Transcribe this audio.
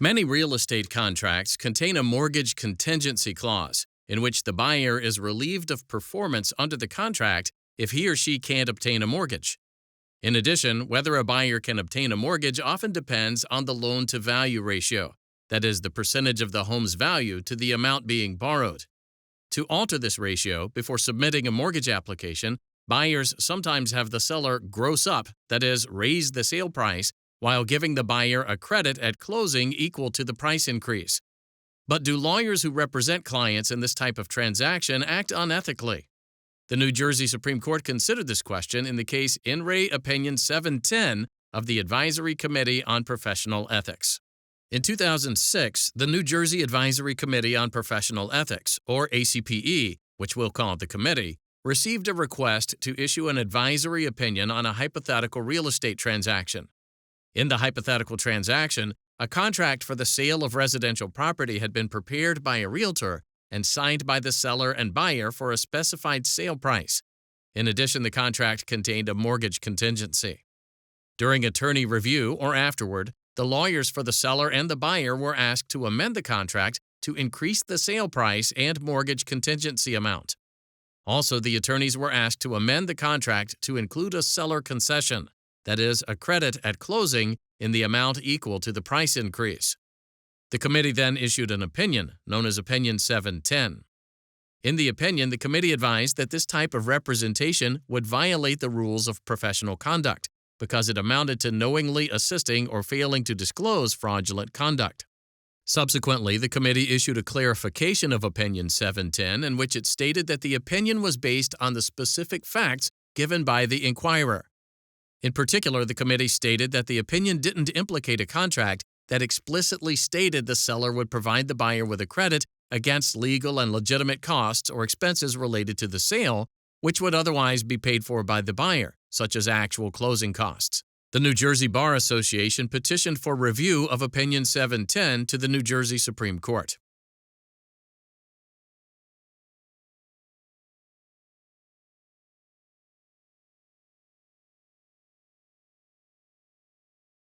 Many real estate contracts contain a mortgage contingency clause in which the buyer is relieved of performance under the contract if he or she can't obtain a mortgage. In addition, whether a buyer can obtain a mortgage often depends on the loan-to-value ratio, that is, the percentage of the home's value to the amount being borrowed. To alter this ratio before submitting a mortgage application, buyers sometimes have the seller gross up, that is, raise the sale price, while giving the buyer a credit at closing equal to the price increase. But do lawyers who represent clients in this type of transaction act unethically? The New Jersey Supreme Court considered this question in the case In Re Opinion 710 of the Advisory Committee on Professional Ethics. In 2006, the New Jersey Advisory Committee on Professional Ethics, or ACPE, which we'll call the committee, received a request to issue an advisory opinion on a hypothetical real estate transaction. In the hypothetical transaction, a contract for the sale of residential property had been prepared by a realtor and signed by the seller and buyer for a specified sale price. In addition, the contract contained a mortgage contingency. During attorney review or afterward, the lawyers for the seller and the buyer were asked to amend the contract to increase the sale price and mortgage contingency amount. Also, the attorneys were asked to amend the contract to include a seller concession, that is, a credit at closing in the amount equal to the price increase. The committee then issued an opinion, known as Opinion 710. In the opinion, the committee advised that this type of representation would violate the rules of professional conduct because it amounted to knowingly assisting or failing to disclose fraudulent conduct. Subsequently, the committee issued a clarification of Opinion 710 in which it stated that the opinion was based on the specific facts given by the inquirer. In particular, the committee stated that the opinion didn't implicate a contract that explicitly stated the seller would provide the buyer with a credit against legal and legitimate costs or expenses related to the sale, which would otherwise be paid for by the buyer, such as actual closing costs. The New Jersey Bar Association petitioned for review of Opinion 710 to the New Jersey Supreme Court.